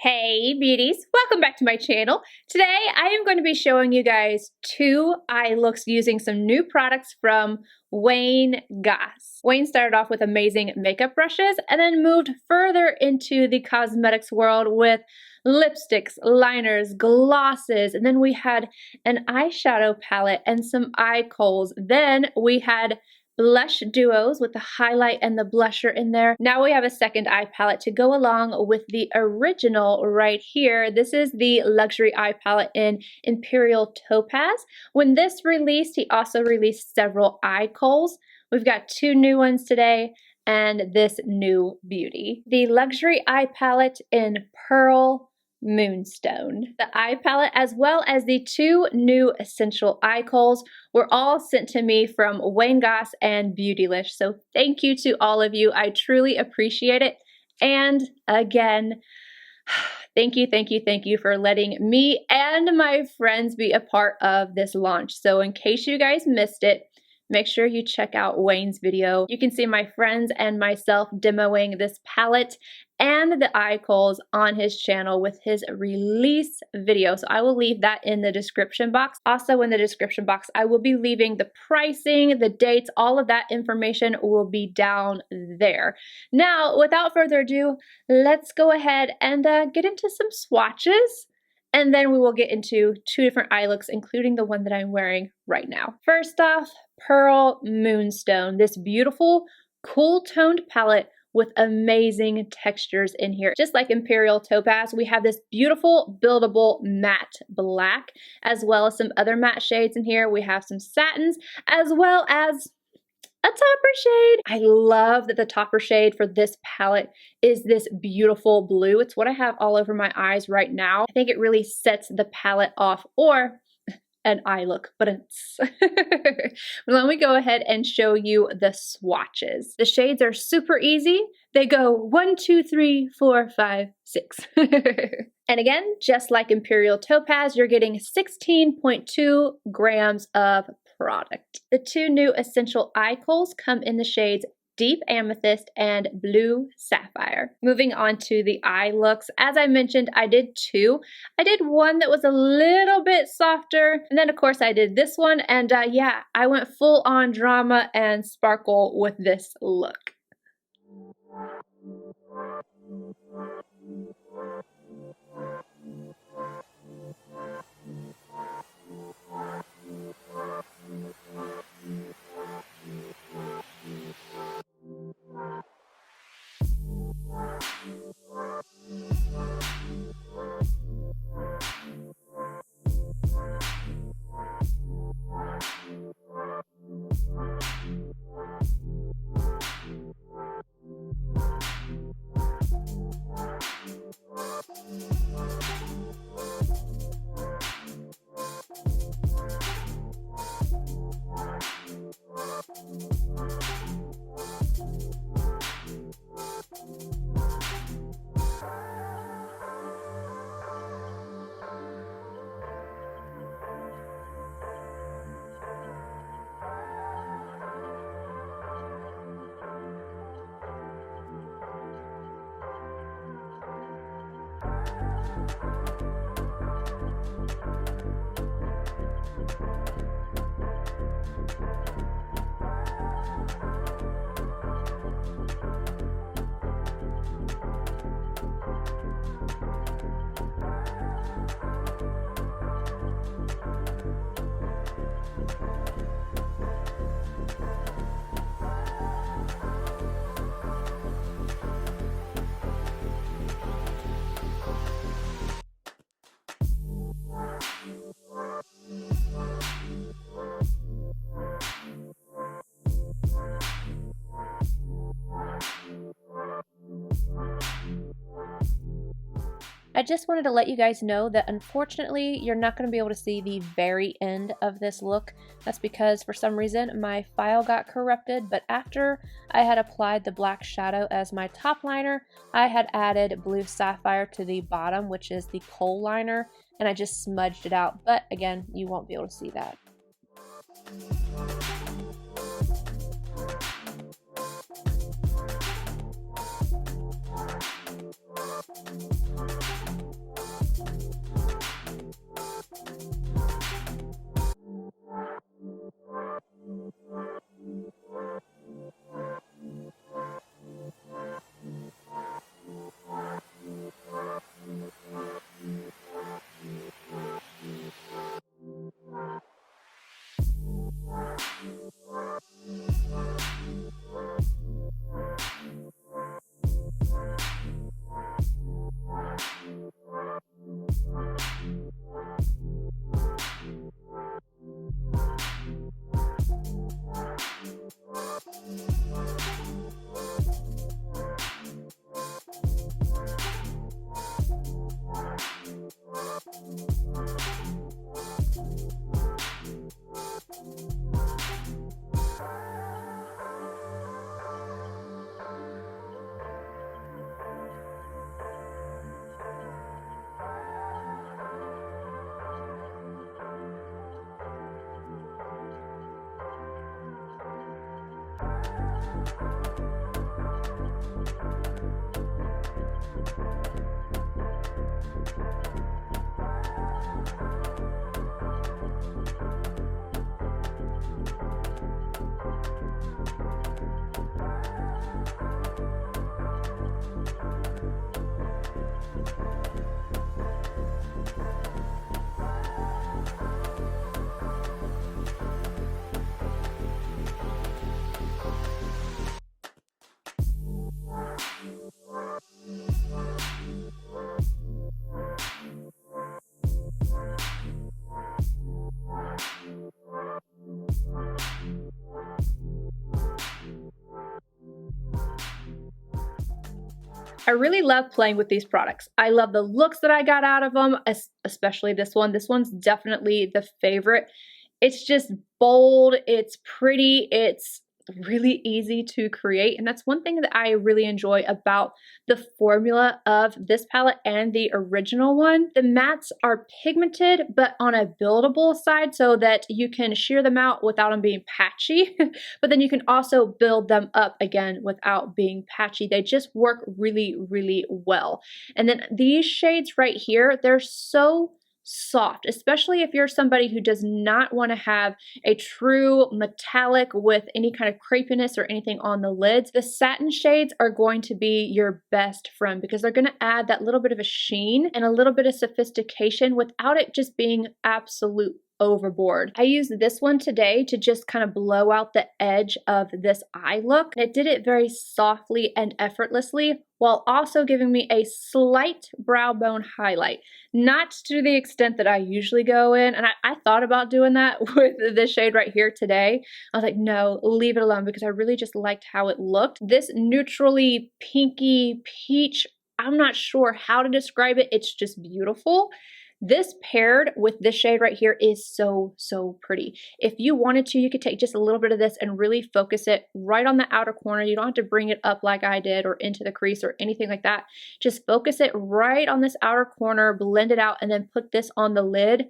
Hey beauties, welcome back to my channel. Today I am going to be showing you guys two eye looks using some new products from Wayne Goss. Wayne started off with amazing makeup brushes and then moved further into the cosmetics world with lipsticks, liners, glosses, and then we had an eyeshadow palette and some eye kohls. Then we had blush duos with the highlight and the blusher in there. Now we have a second eye palette to go along with the original right here. This is the luxury eye palette in Imperial Topaz. When this released, he also released several eye kohls. We've got two new ones today and this new beauty. The luxury eye palette in Pearl Moonstone. The eye palette as well as the two new Essential Eye Kohls were all sent to me from Wayne Goss and Beautyish. So thank you to all of you. I truly appreciate it. And again, thank you for letting me and my friends be a part of this launch. So in case you guys missed it, make sure you check out Wayne's video. You can see my friends and myself demoing this palette and the eye kohls on his channel with his release video. So I will leave that in the description box. Also in the description box, I will be leaving the pricing, the dates, all of that information will be down there. Now, without further ado, let's go ahead and get into some swatches. And then we will get into two different eye looks, including the one that I'm wearing right now. First off, Pearl Moonstone, this beautiful, cool toned palette with amazing textures in here. Just like Imperial Topaz, we have this beautiful buildable matte black, as well as some other matte shades in here. We have some satins, as well as a topper shade. I love that the topper shade for this palette is this beautiful blue. It's what I have all over my eyes right now. I think it really sets the palette off, or an eye look, but it's let me go ahead and show you the swatches. The shades are super easy. They go 1, 2, 3, 4, 5, 6. And again, just like Imperial Topaz, you're getting 16.2 grams of product. The two new Essential Eye Kohls come in the shades Deep Amethyst and Blue Sapphire. Moving on to the eye looks, as I mentioned, I did two. I did one that was a little bit softer, and then of course I did this one, and yeah, I went full on drama and sparkle with this look. I just wanted to let you guys know that unfortunately you're not going to be able to see the very end of this look. That's because for some reason my file got corrupted, but after I had applied the black shadow as my top liner, I had added Blue Sapphire to the bottom, which is the kohl liner, and I just smudged it out, but again, you won't be able to see that. I really love playing with these products. I love the looks that I got out of them, especially this one. This one's definitely the favorite. It's just bold, it's pretty, it's really easy to create, and that's one thing that I really enjoy about the formula of this palette and the original one. The mattes are pigmented but on a buildable side so that you can sheer them out without them being patchy, but then you can also build them up again without being patchy. They just work really, really well. And then these shades right here, they're so soft, especially if you're somebody who does not want to have a true metallic with any kind of crepiness or anything on the lids. The satin shades are going to be your best friend because they're going to add that little bit of a sheen and a little bit of sophistication without it just being absolute overboard. I used this one today to just kind of blow out the edge of this eye look. And it did it very softly and effortlessly while also giving me a slight brow bone highlight. Not to the extent that I usually go in, and I thought about doing that with this shade right here today. I was like, no, leave it alone because I really just liked how it looked. This neutrally pinky peach, I'm not sure how to describe it. It's just beautiful. This paired with this shade right here is so, so pretty. If you wanted to, you could take just a little bit of this and really focus it right on the outer corner. You don't have to bring it up like I did or into the crease or anything like that. Just focus it right on this outer corner, blend it out, and then put this on the lid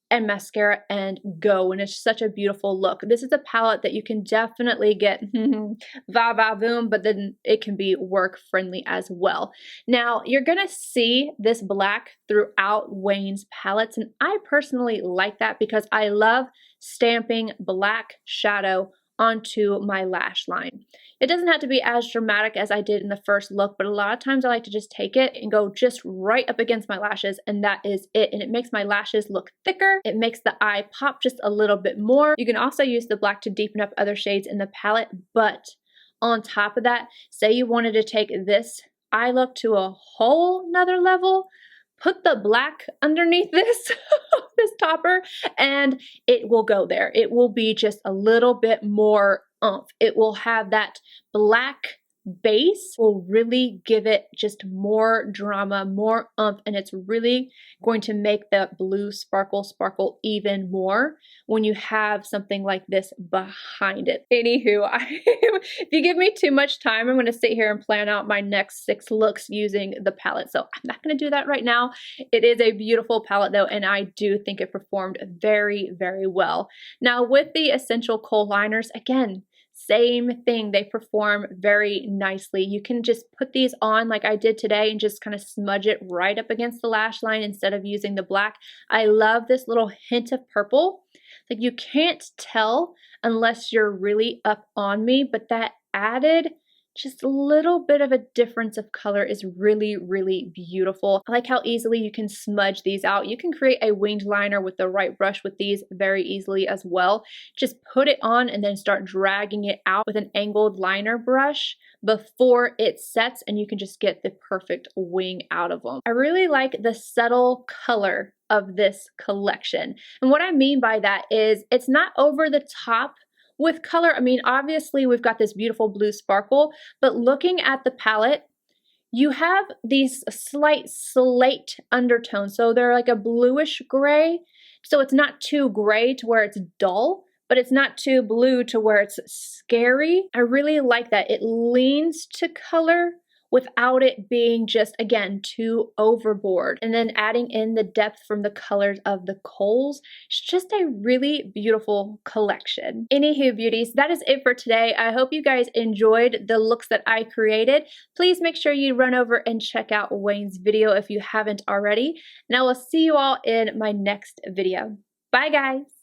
and mascara and go. And it's such a beautiful look. This is a palette that you can definitely get va va boom, but then it can be work friendly as well. Now you're gonna see this black throughout Wayne's palettes, and I personally like that because I love stamping black shadow onto my lash line. It doesn't have to be as dramatic as I did in the first look, but a lot of times I like to just take it and go just right up against my lashes, and that is it. And it makes my lashes look thicker. It makes the eye pop just a little bit more. You can also use the black to deepen up other shades in the palette, but on top of that, say you wanted to take this eye look to a whole nother level, put the black underneath this, this topper, and it will go there. It will be just a little bit more oomph. It will have that black base, will really give it just more drama, more oomph, and it's really going to make the blue sparkle even more when you have something like this behind it. Anywho, if you give me too much time, I'm going to sit here and plan out my next 6 looks using the palette. So I'm not going to do that right now. It is a beautiful palette though, and I do think it performed very, very well. Now with the Essential Kohl liners, again, same thing, they perform very nicely. You can just put these on like I did today and just kind of smudge it right up against the lash line instead of using the black. I love this little hint of purple. Like you can't tell unless you're really up on me, but that added just a little bit of a difference of color is really, really beautiful. I like how easily you can smudge these out. You can create a winged liner with the right brush with these very easily as well. Just put it on and then start dragging it out with an angled liner brush before it sets, and you can just get the perfect wing out of them. I really like the subtle color of this collection. And what I mean by that is it's not over the top with color. I mean, obviously we've got this beautiful blue sparkle, but looking at the palette, you have these slight slate undertones. So they're like a bluish gray. So it's not too gray to where it's dull, but it's not too blue to where it's scary. I really like that. It leans to color without it being just, again, too overboard. And then adding in the depth from the colors of the Kohls. It's just a really beautiful collection. Anywho, beauties, that is it for today. I hope you guys enjoyed the looks that I created. Please make sure you run over and check out Wayne's video if you haven't already. And I will see you all in my next video. Bye, guys.